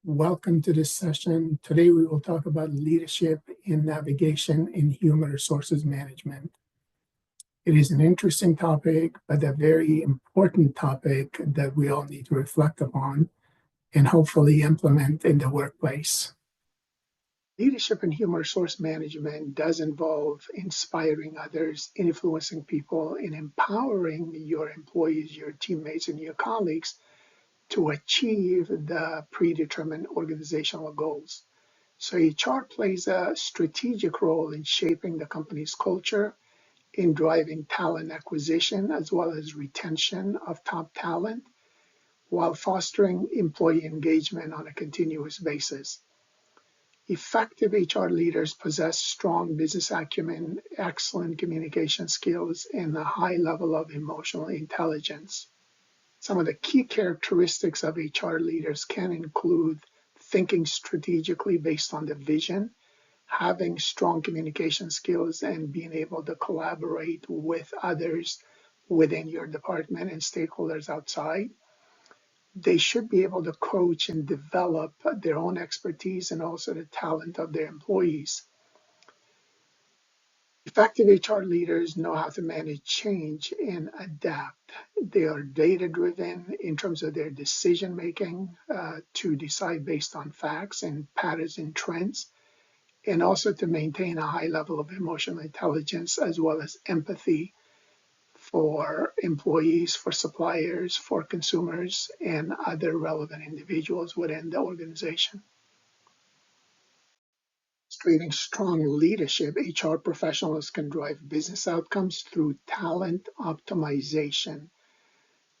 Welcome to this session. Today we will talk about leadership in navigation in human resources management. It is an interesting topic, but a very important topic that we all need to reflect upon and hopefully implement in the workplace. Leadership in human resource management does involve inspiring others, influencing people, and empowering your employees, your teammates, and your colleagues to achieve the predetermined organizational goals. So HR plays a strategic role in shaping the company's culture, in driving talent acquisition as well as retention of top talent, while fostering employee engagement on a continuous basis. Effective HR leaders possess strong business acumen, excellent communication skills, and a high level of emotional intelligence. Some of the key characteristics of HR leaders can include thinking strategically based on the vision, having strong communication skills, and being able to collaborate with others within your department and stakeholders outside. They should be able to coach and develop their own expertise and also the talent of their employees. Effective HR leaders know how to manage change and adapt. They are data driven in terms of their decision making to decide based on facts and patterns and trends, and also to maintain a high level of emotional intelligence as well as empathy for employees, for suppliers, for consumers, and other relevant individuals within the organization. Demonstrating strong leadership, HR professionals can drive business outcomes through talent optimization.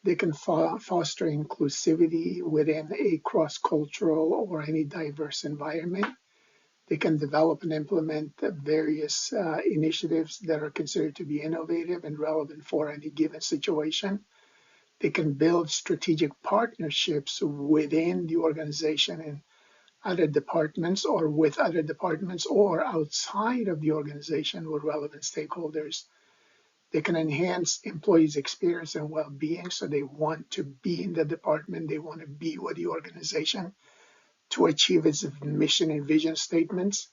They can foster inclusivity within a cross-cultural or any diverse environment. They can develop and implement various initiatives that are considered to be innovative and relevant for any given situation. They can build strategic partnerships within the organization and other departments or with other departments or outside of the organization with relevant stakeholders. They can enhance employees' experience and well-being, so they want to be in the department, they want to be with the organization to achieve its mission and vision statements.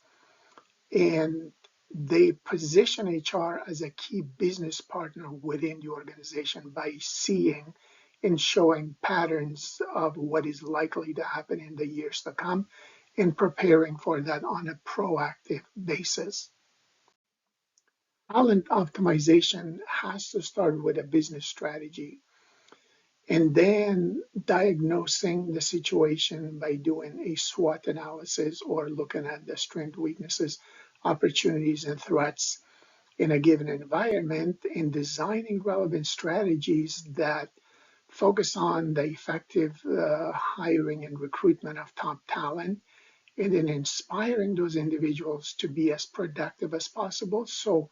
And they position HR as a key business partner within the organization by seeing and showing patterns of what is likely to happen in the years to come and preparing for that on a proactive basis. Talent optimization has to start with a business strategy and then diagnosing the situation by doing a SWOT analysis or looking at the strengths, weaknesses, opportunities, and threats in a given environment and designing relevant strategies that focus on the effective hiring and recruitment of top talent and then inspiring those individuals to be as productive as possible so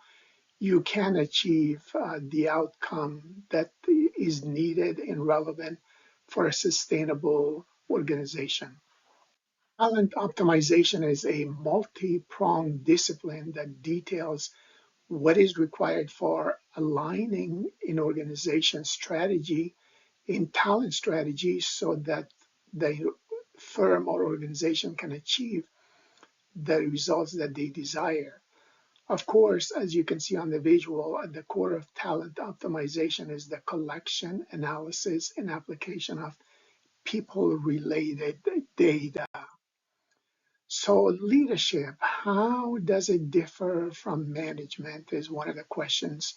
you can achieve the outcome that is needed and relevant for a sustainable organization. Talent optimization is a multi-pronged discipline that details what is required for aligning an organization's strategy in talent strategy so that the firm or organization can achieve the results that they desire. Of course, as you can see on the visual, at the core of talent optimization is the collection, analysis, and application of people-related data. So leadership, how does it differ from management is one of the questions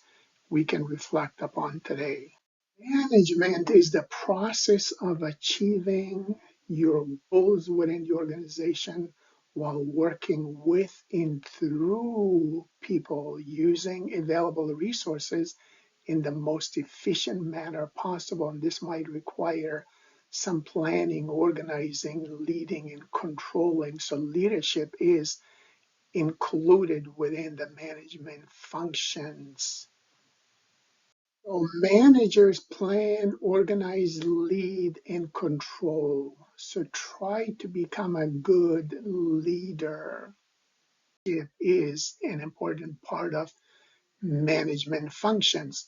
we can reflect upon today. Management is the process of achieving your goals within the organization while working with and through people using available resources in the most efficient manner possible. And this might require some planning, organizing, leading, and controlling. So leadership is included within the management functions. So managers plan, organize, lead, and control. So try to become a good leader. It is an important part of management functions.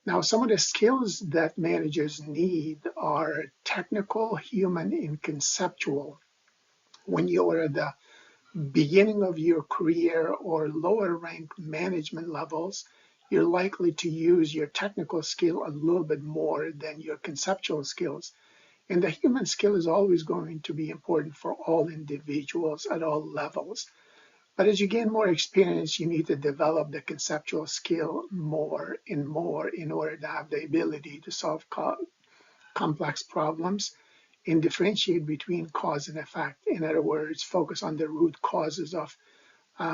Now, some of the skills that managers need are technical, human, and conceptual. When you're at the beginning of your career or lower rank management levels, you're likely to use your technical skill a little bit more than your conceptual skills. And the human skill is always going to be important for all individuals at all levels. But as you gain more experience, you need to develop the conceptual skill more and more in order to have the ability to solve complex problems and differentiate between cause and effect. In other words, focus on the root causes of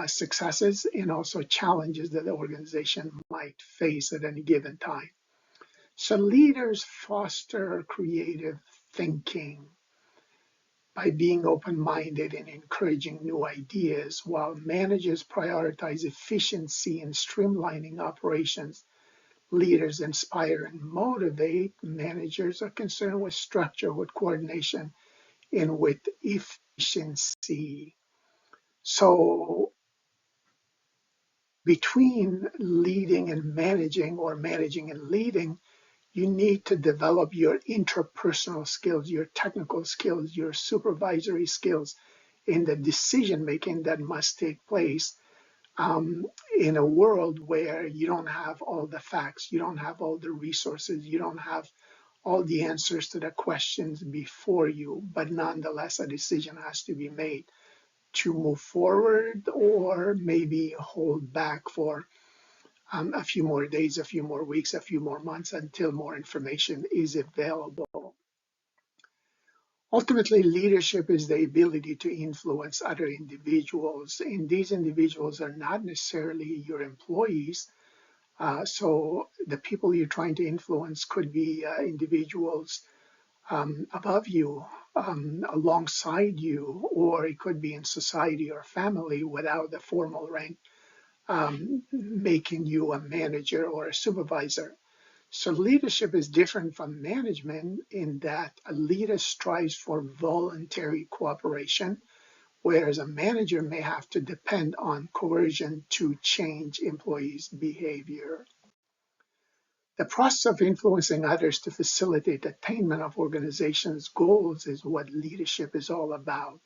successes and also challenges that the organization might face at any given time. So leaders foster creative thinking by being open-minded and encouraging new ideas, while managers prioritize efficiency and streamlining operations. Leaders inspire and motivate. Managers are concerned with structure, with coordination, and with efficiency. So between leading and managing, or managing and leading, you need to develop your interpersonal skills, your technical skills, your supervisory skills, in the decision making that must take place in a world where you don't have all the facts, you don't have all the resources, you don't have all the answers to the questions before you, but nonetheless, a decision has to be made to move forward or maybe hold back for a few more days, a few more weeks, a few more months until more information is available. Ultimately, leadership is the ability to influence other individuals, and these individuals are not necessarily your employees. So the people you're trying to influence could be individuals above you, alongside you, or it could be in society or family without a formal rank making you a manager or a supervisor. So leadership is different from management in that a leader strives for voluntary cooperation, whereas a manager may have to depend on coercion to change employees' behavior. The process of influencing others to facilitate attainment of organizations' goals is what leadership is all about.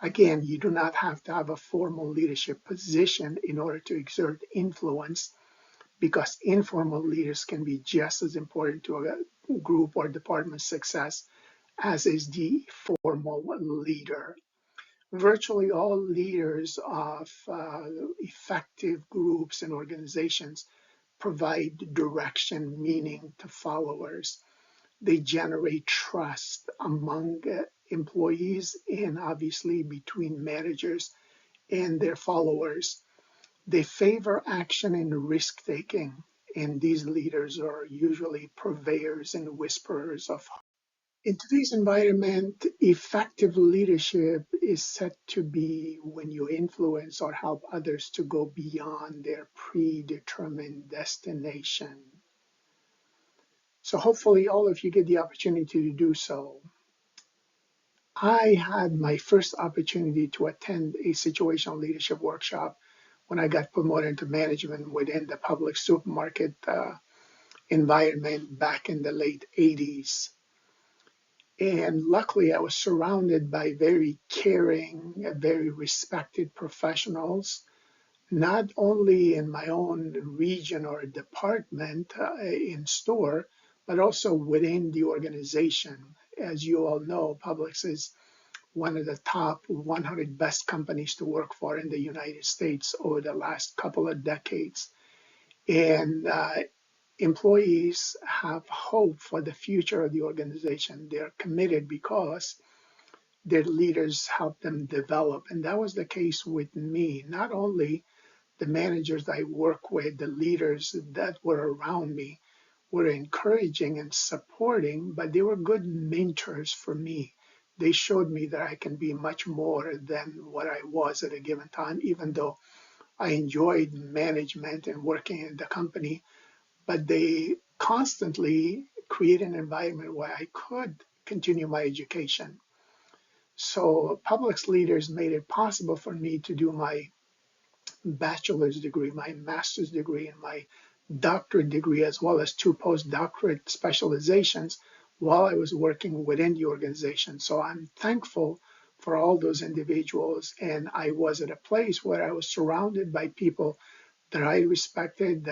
Again, you do not have to have a formal leadership position in order to exert influence, because informal leaders can be just as important to a group or department's success as is the formal leader. Virtually all leaders of effective groups and organizations provide direction, meaning to followers. They generate trust among employees and obviously between managers and their followers. They favor action and risk taking, and these leaders are usually purveyors and whisperers of hope. In today's environment, effective leadership is said to be when you influence or help others to go beyond their predetermined destination. So hopefully all of you get the opportunity to do so. I had my first opportunity to attend a situational leadership workshop when I got promoted into management within the public supermarket environment back in the late 80s. And luckily, I was surrounded by very caring, very respected professionals, not only in my own region or department in store, but also within the organization. As you all know, Publix is one of the top 100 best companies to work for in the United States over the last couple of decades. And employees have hope for the future of the organization. They're committed because their leaders help them develop. And that was the case with me. Not only the managers I work with, the leaders that were around me were encouraging and supporting, but they were good mentors for me. They showed me that I can be much more than what I was at a given time, even though I enjoyed management and working in the company, but they constantly create an environment where I could continue my education. So Publix leaders made it possible for me to do my bachelor's degree, my master's degree, and my doctorate degree, as well as two postdoctorate specializations while I was working within the organization. So I'm thankful for all those individuals. And I was at a place where I was surrounded by people that I respected,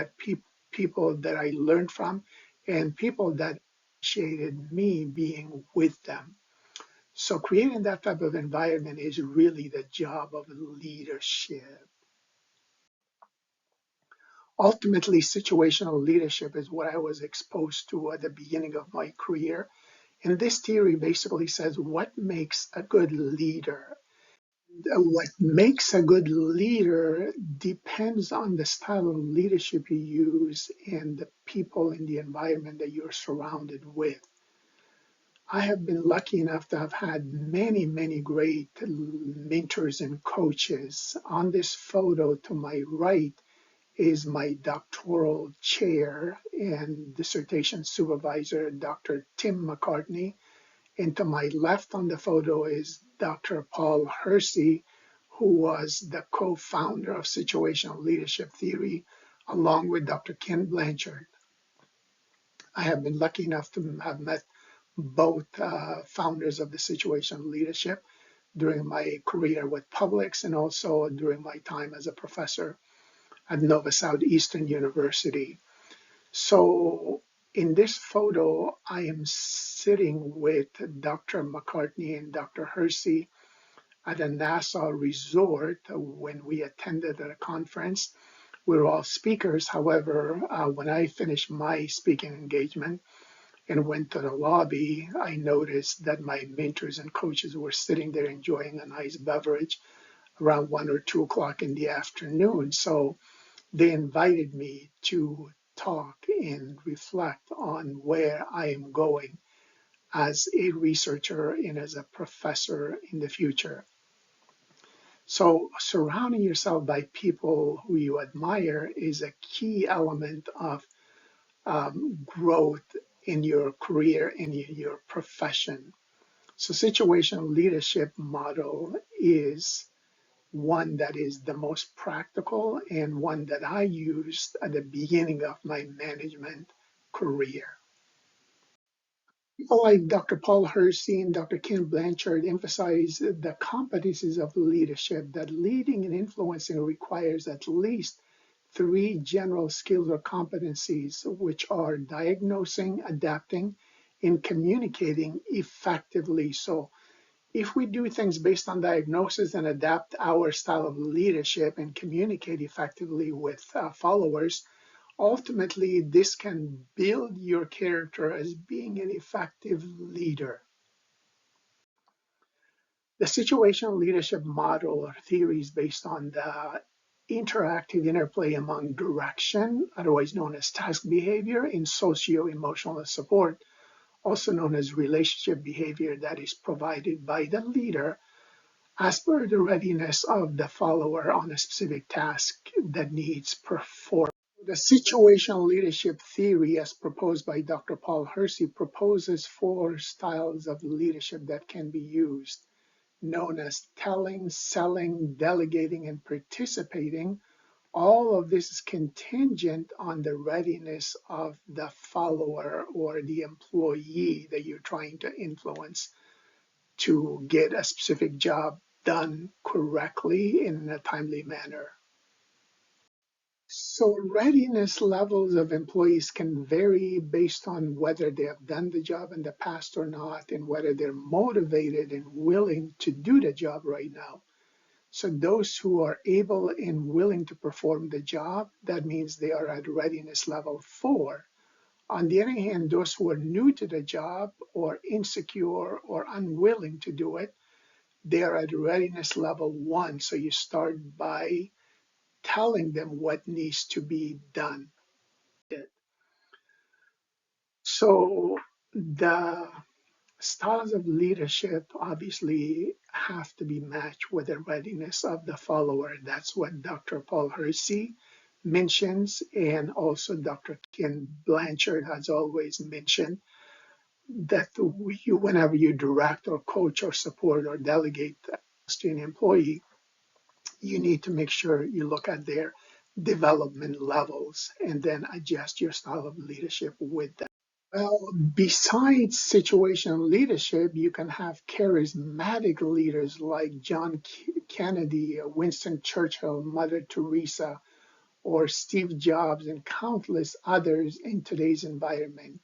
people that I learned from, and people that appreciated me being with them. So creating that type of environment is really the job of leadership. Ultimately, situational leadership is what I was exposed to at the beginning of my career. And this theory basically says what makes a good leader. What makes a good leader depends on the style of leadership you use and the people in the environment that you're surrounded with. I have been lucky enough to have had many, many great mentors and coaches. On this photo to my right is my doctoral chair and dissertation supervisor, Dr. Tim McCartney. And to my left on the photo is Dr. Paul Hersey, who was the co-founder of situational leadership theory, along with Dr. Ken Blanchard. I have been lucky enough to have met both founders of the situational leadership during my career with Publix and also during my time as a professor at Nova Southeastern University. So in this photo, I am sitting with Dr. McCartney and Dr. Hersey at a Nassau resort when we attended a conference. We were all speakers. However, when I finished my speaking engagement and went to the lobby, I noticed that my mentors and coaches were sitting there enjoying a nice beverage around 1 or 2 o'clock in the afternoon. So they invited me to talk and reflect on where I am going as a researcher and as a professor in the future. So, surrounding yourself by people who you admire is a key element of growth in your career and in your profession. So, situational leadership model is one that is the most practical and one that I used at the beginning of my management career. People like Dr. Paul Hersey and Dr. Ken Blanchard emphasize the competencies of leadership, that leading and influencing requires at least three general skills or competencies, which are diagnosing, adapting, and communicating effectively. So if we do things based on diagnosis and adapt our style of leadership and communicate effectively with followers, ultimately this can build your character as being an effective leader. The situational leadership model or theory is based on the interactive interplay among direction, otherwise known as task behavior, and socio emotional support, also known as relationship behavior, that is provided by the leader as per the readiness of the follower on a specific task that needs performed. The situational leadership theory, as proposed by Dr. Paul Hersey, proposes four styles of leadership that can be used, known as telling, selling, delegating, and participating. All of this is contingent on the readiness of the follower or the employee that you're trying to influence to get a specific job done correctly in a timely manner. So readiness levels of employees can vary based on whether they have done the job in the past or not, and whether they're motivated and willing to do the job right now. So those who are able and willing to perform the job, that means they are at readiness level 4. On the other hand, those who are new to the job or insecure or unwilling to do it, they are at readiness level 1. So you start by telling them what needs to be done. So the styles of leadership obviously have to be matched with the readiness of the follower. That's what Dr. Paul Hersey mentions, and also Dr. Ken Blanchard has always mentioned that whenever you direct or coach or support or delegate to an employee, you need to make sure you look at their development levels and then adjust your style of leadership with that. Well, besides situational leadership, you can have charismatic leaders like John Kennedy, Winston Churchill, Mother Teresa, or Steve Jobs, and countless others in today's environment.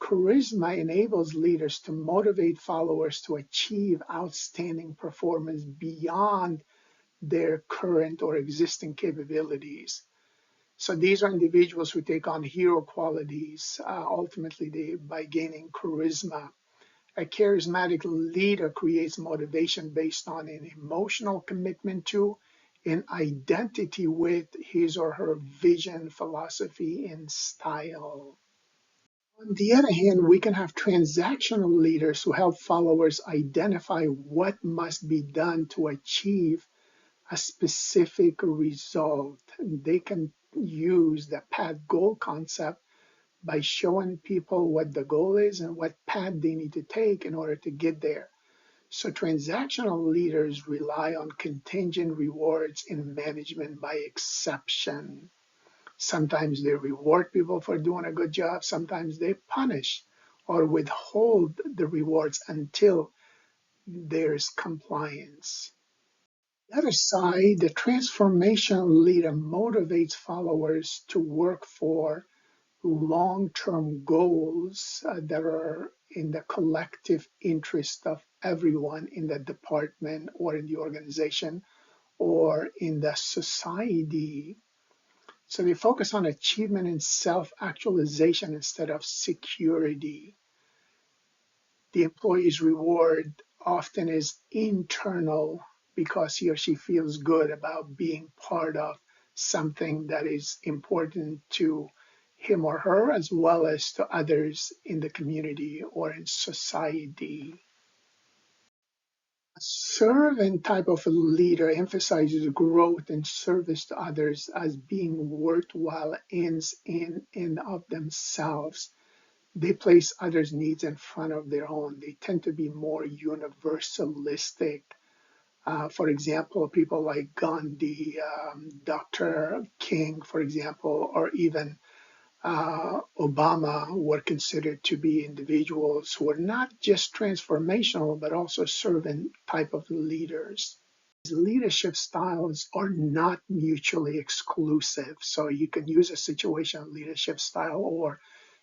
Charisma enables leaders to motivate followers to achieve outstanding performance beyond their current or existing capabilities. So these are individuals who take on hero qualities, ultimately by gaining charisma. A charismatic leader creates motivation based on an emotional commitment to, an identity with his or her vision, philosophy, and style. On the other hand, we can have transactional leaders who help followers identify what must be done to achieve a specific result. They can use the path goal concept by showing people what the goal is and what path they need to take in order to get there. So transactional leaders rely on contingent rewards in management by exception. Sometimes they reward people for doing a good job, sometimes they punish or withhold the rewards until there's compliance. The other side, the transformational leader motivates followers to work for long-term goals that are in the collective interest of everyone in the department or in the organization or in the society. So they focus on achievement and self-actualization instead of security. The employee's reward often is internal because he or she feels good about being part of something that is important to him or her, as well as to others in the community or in society. A servant type of a leader emphasizes growth and service to others as being worthwhile ends in and of themselves. They place others' needs in front of their own. They tend to be more universalistic. For example, people like Gandhi, Dr. King, for example, or even Obama were considered to be individuals who were not just transformational, but also servant type of leaders. Leadership styles are not mutually exclusive. So you can use a situational leadership style, or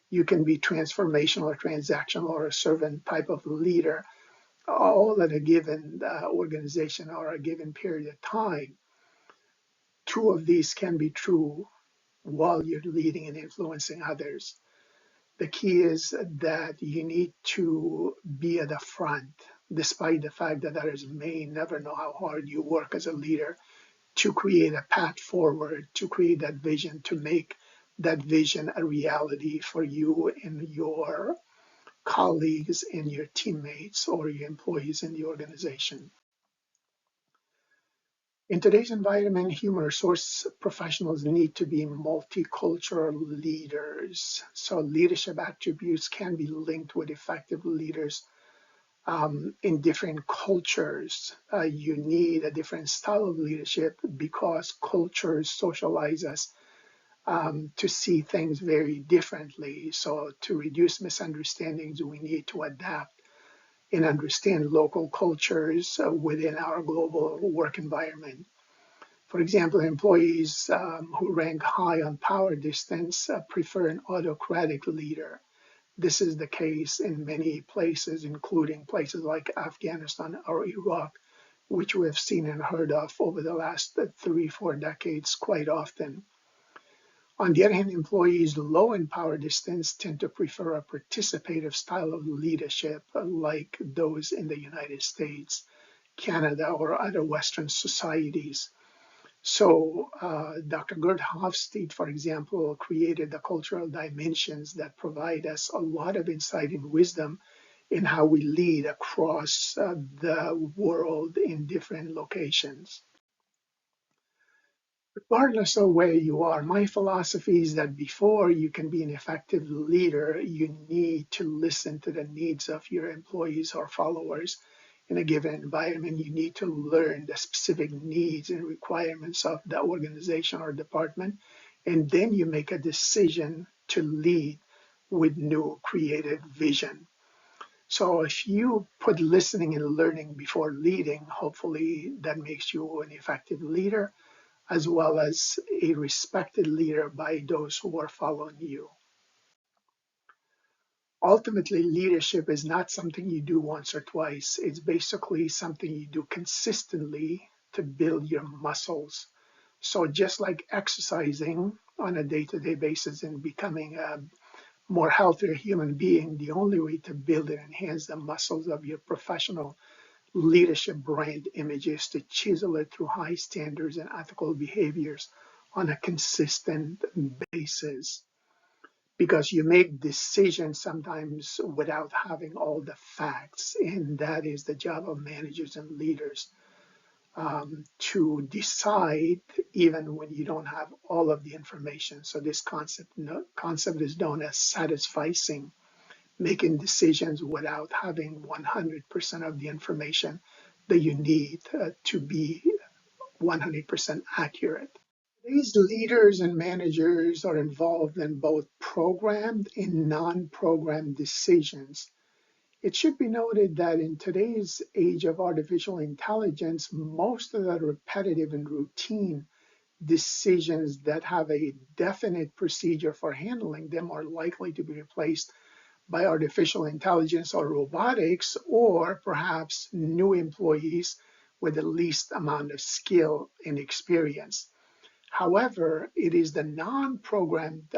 you can be transformational or transactional or a servant type of leader, all at a given organization or a given period of time. Two of these can be true while you're leading and influencing others. The key is that you need to be at the front, despite the fact that others may never know how hard you work as a leader to create a path forward, to create that vision, to make that vision a reality for you and your colleagues and your teammates or your employees in the organization. In today's environment, human resource professionals need to be multicultural leaders. So leadership attributes can be linked with effective leaders in different cultures. You need a different style of leadership because cultures socialize us to see things very differently. So to reduce misunderstandings, we need to adapt and understand local cultures within our global work environment. For example, employees who rank high on power distance prefer an autocratic leader. This is the case in many places, including places like Afghanistan or Iraq, which we have seen and heard of over the last 3, 4 decades quite often. On the other hand, employees low in power distance tend to prefer a participative style of leadership like those in the United States, Canada, or other Western societies. So Dr. Gerd Hofstede, for example, created the cultural dimensions that provide us a lot of insight and wisdom in how we lead across the world in different locations. Regardless of where you are, my philosophy is that before you can be an effective leader, you need to listen to the needs of your employees or followers in a given environment. You need to learn the specific needs and requirements of the organization or department, and then you make a decision to lead with new creative vision. So if you put listening and learning before leading, hopefully that makes you an effective leader as well as a respected leader by those who are following you. Ultimately, leadership is not something you do once or twice. It's basically something you do consistently to build your muscles. So just like exercising on a day-to-day basis and becoming a more healthier human being, the only way to build and enhance the muscles of your professional leadership brand image is to chisel it through high standards and ethical behaviors on a consistent basis. Because you make decisions sometimes without having all the facts, and that is the job of managers and leaders, to decide even when you don't have all of the information. So this concept is known as satisficing, making decisions without having 100% of the information that you need to be 100% accurate. These leaders and managers are involved in both programmed and non-programmed decisions. It should be noted that in today's age of artificial intelligence, most of the repetitive and routine decisions that have a definite procedure for handling them are likely to be replaced by artificial intelligence or robotics, or perhaps new employees with the least amount of skill and experience. However, it is the non-programmed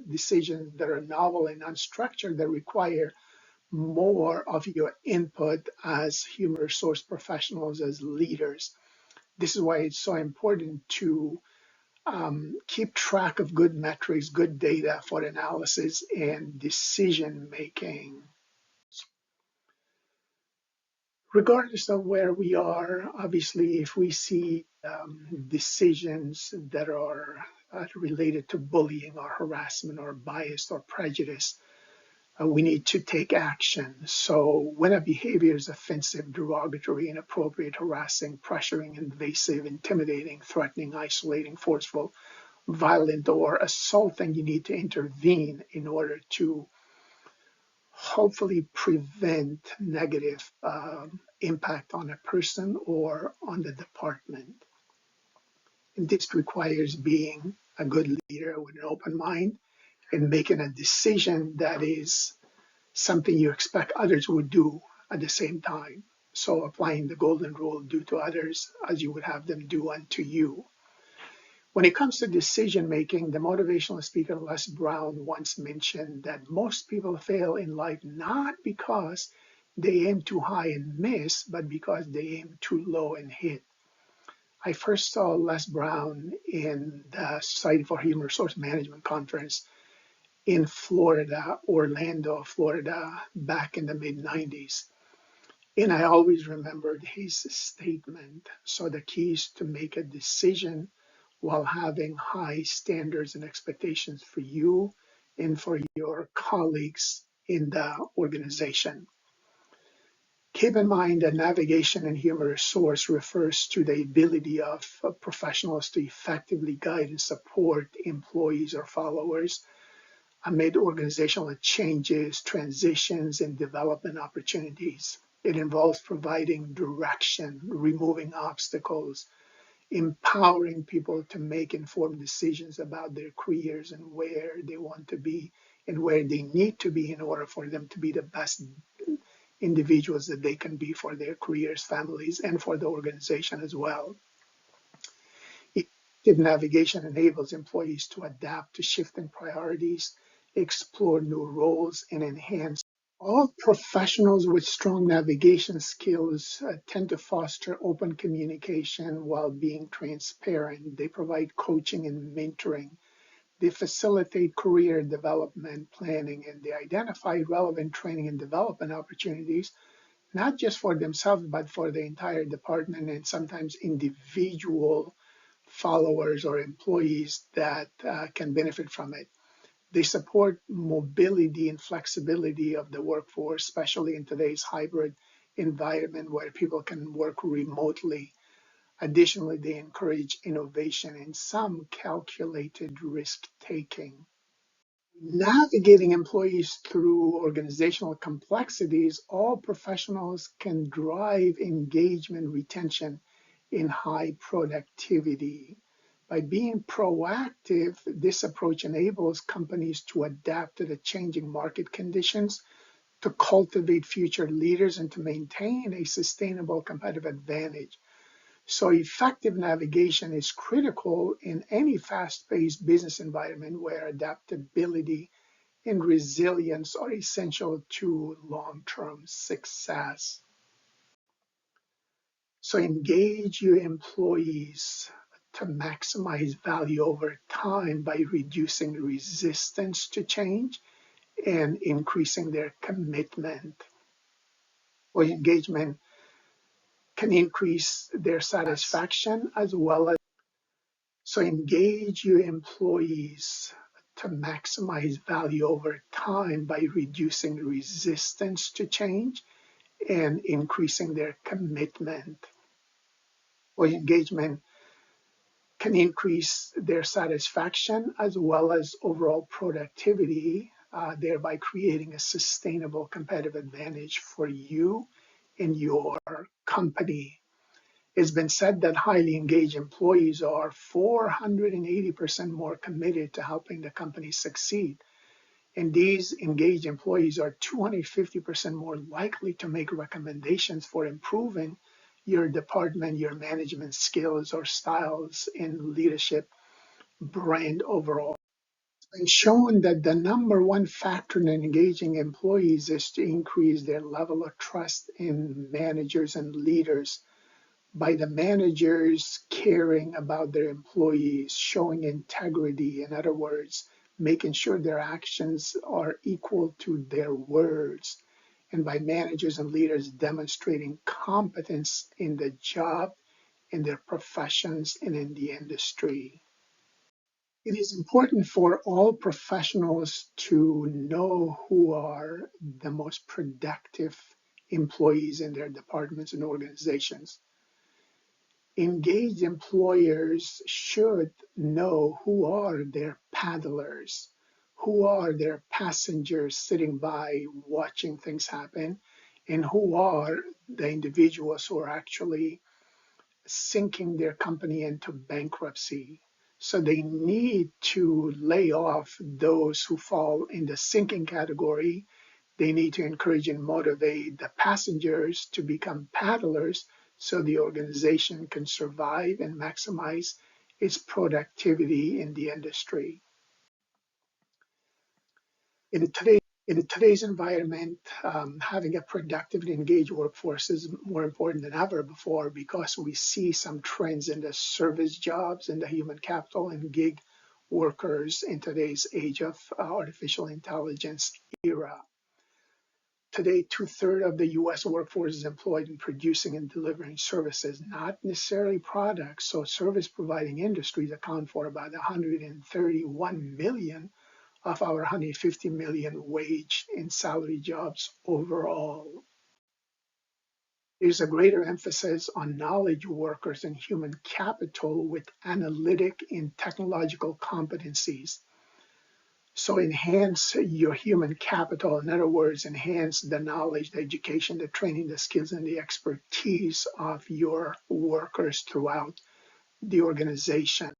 decisions that are novel and unstructured that require more of your input as human resource professionals, as leaders. This is why it's so important to keep track of good metrics, good data for analysis and decision making. Regardless of where we are, obviously, if we see decisions that are related to bullying or harassment or bias or prejudice, we need to take action. So when a behavior is offensive, derogatory, inappropriate, harassing, pressuring, invasive, intimidating, threatening, isolating, forceful, violent, or assaulting, you need to intervene in order to hopefully prevent negative impact on a person or on the department. And this requires being a good leader with an open mind and making a decision that is something you expect others would do at the same time. So applying the golden rule, do to others as you would have them do unto you. When it comes to decision making, the motivational speaker Les Brown once mentioned that most people fail in life not because they aim too high and miss, but because they aim too low and hit. I first saw Les Brown in the Society for Human Resource Management conference in Florida, Orlando, Florida, back in the mid 90s. And I always remembered his statement. So the key is to make a decision while having high standards and expectations for you and for your colleagues in the organization. Keep in mind that navigation and human resource refers to the ability of professionals to effectively guide and support employees or followers amid organizational changes, transitions, and development opportunities. It involves providing direction, removing obstacles, empowering people to make informed decisions about their careers and where they want to be and where they need to be in order for them to be the best individuals that they can be for their careers, families, and for the organization as well. Effective navigation enables employees to adapt to shifting priorities, explore new roles, and enhance. All professionals with strong navigation skills tend to foster open communication while being transparent. They provide coaching and mentoring. They facilitate career development planning, and they identify relevant training and development opportunities, not just for themselves, but for the entire department and sometimes individual followers or employees that can benefit from it. They support mobility and flexibility of the workforce, especially in today's hybrid environment where people can work remotely. Additionally, they encourage innovation and some calculated risk taking. Navigating employees through organizational complexities, all professionals can drive engagement retention in high productivity. By being proactive, this approach enables companies to adapt to the changing market conditions, to cultivate future leaders, and to maintain a sustainable competitive advantage. So effective navigation is critical in any fast-paced business environment where adaptability and resilience are essential to long-term success. So engage your employees to maximize value over time by reducing resistance to change and increasing their commitment. Or engagement can increase their satisfaction as well as so engage your employees to maximize value over time by reducing resistance to change and increasing their commitment. Or engagement can increase their satisfaction as well as overall productivity, thereby creating a sustainable competitive advantage for you and your company. It's been said that highly engaged employees are 480% more committed to helping the company succeed. And these engaged employees are 250% more likely to make recommendations for improving your department, your management skills or styles in leadership brand overall. It's been shown that the number one factor in engaging employees is to increase their level of trust in managers and leaders by the managers caring about their employees, showing integrity, in other words, making sure their actions are equal to their words, and by managers and leaders demonstrating competence in the job, in their professions, and in the industry. It is important for all professionals to know who are the most productive employees in their departments and organizations. Engaged employers should know who are their paddlers, who are their passengers sitting by watching things happen, and who are the individuals who are actually sinking their company into bankruptcy. So they need to lay off those who fall in the sinking category. They need to encourage and motivate the passengers to become paddlers so the organization can survive and maximize its productivity in the industry. In today's environment, having a productive and engaged workforce is more important than ever before because we see some trends in the service jobs and the human capital and gig workers in today's age of artificial intelligence era. Today, two-thirds of the US workforce is employed in producing and delivering services, not necessarily products. So service providing industries account for about 131 million of our 150 million wage and salary jobs overall. There's a greater emphasis on knowledge workers and human capital with analytic and technological competencies. So enhance your human capital. In other words, enhance the knowledge, the education, the training, the skills, and the expertise of your workers throughout the organization.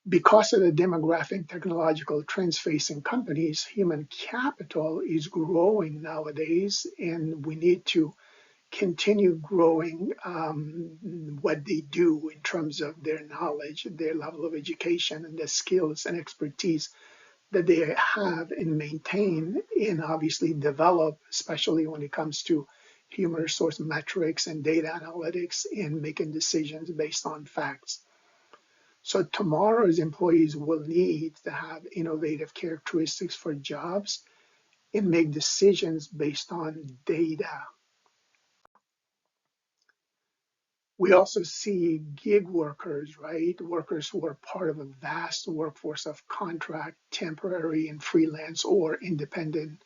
Because of the demographic technological trends facing companies, human capital is growing nowadays, and we need to continue growing what they do in terms of their knowledge, their level of education, and the skills and expertise that they have and maintain and obviously develop, especially when it comes to human resource metrics and data analytics and making decisions based on facts. So tomorrow's employees will need to have innovative characteristics for jobs and make decisions based on data. We also see gig workers, right? Workers who are part of a vast workforce of contract, temporary, and freelance or independent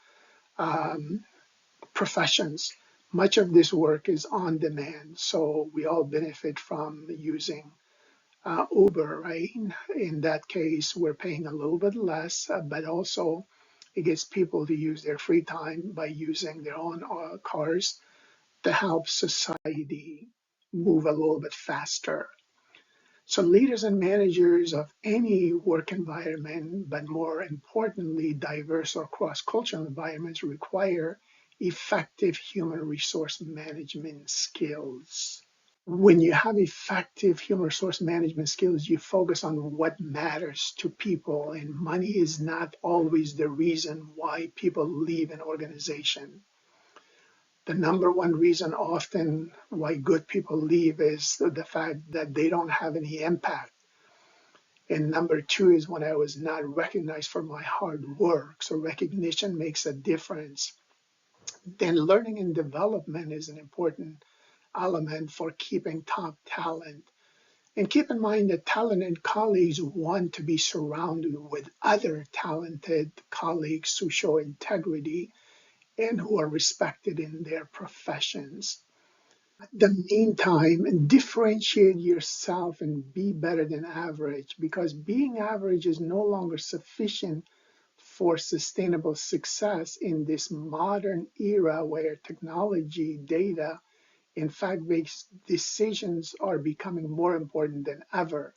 professions. Much of this work is on demand, so we all benefit from using Uber, right? In that case, we're paying a little bit less, but also it gets people to use their free time by using their own cars to help society move a little bit faster. So, leaders and managers of any work environment, but more importantly, diverse or cross cultural environments, require effective human resource management skills. When you have effective human resource management skills, you focus on what matters to people, and money is not always the reason why people leave an organization. The number one reason often why good people leave is the fact that they don't have any impact. And number two is when I was not recognized for my hard work. So recognition makes a difference. Then learning and development is an important element for keeping top talent. And keep in mind that talented colleagues want to be surrounded with other talented colleagues who show integrity and who are respected in their professions. The meantime, differentiate yourself and be better than average, because being average is no longer sufficient for sustainable success in this modern era where technology, data, in fact, makes decisions are becoming more important than ever.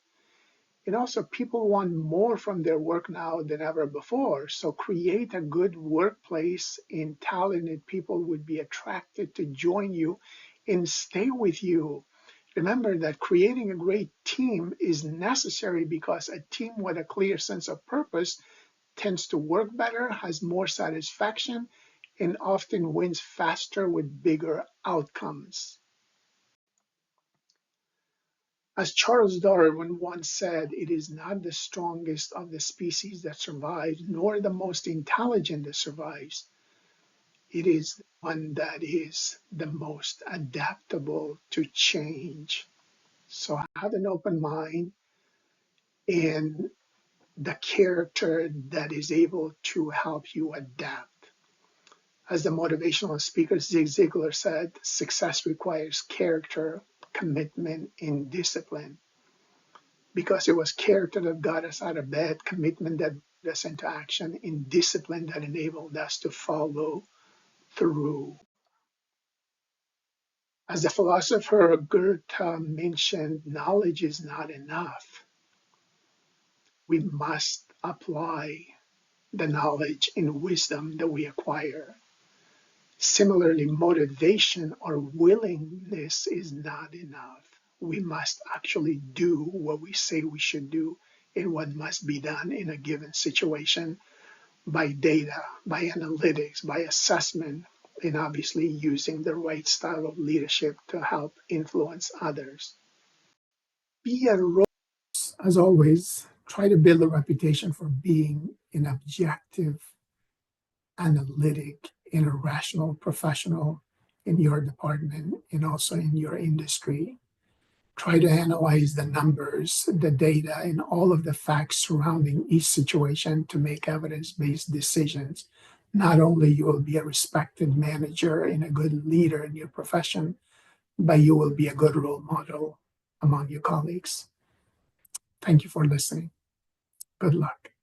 And also, people want more from their work now than ever before. So, create a good workplace, and talented people would be attracted to join you and stay with you. Remember that creating a great team is necessary because a team with a clear sense of purpose tends to work better, has more satisfaction, and often wins faster with bigger outcomes. As Charles Darwin once said, it is not the strongest of the species that survives, nor the most intelligent that survives. It is the one that is the most adaptable to change. So have an open mind and the character that is able to help you adapt. As the motivational speaker Zig Ziglar said, success requires character, commitment, and discipline. Because it was character that got us out of bed, commitment that got us into action, and discipline that enabled us to follow through. As the philosopher Goethe mentioned, knowledge is not enough. We must apply the knowledge and wisdom that we acquire. Similarly, motivation or willingness is not enough. We must actually do what we say we should do and what must be done in a given situation by data, by analytics, by assessment, and obviously using the right style of leadership to help influence others. Be a role, as always, try to build a reputation for being an objective, analytic, and a rational professional in your department and also in your industry. Try to analyze the numbers, the data, and all of the facts surrounding each situation to make evidence-based decisions. Not only you will be a respected manager and a good leader in your profession, but you will be a good role model among your colleagues. Thank you for listening. Good luck.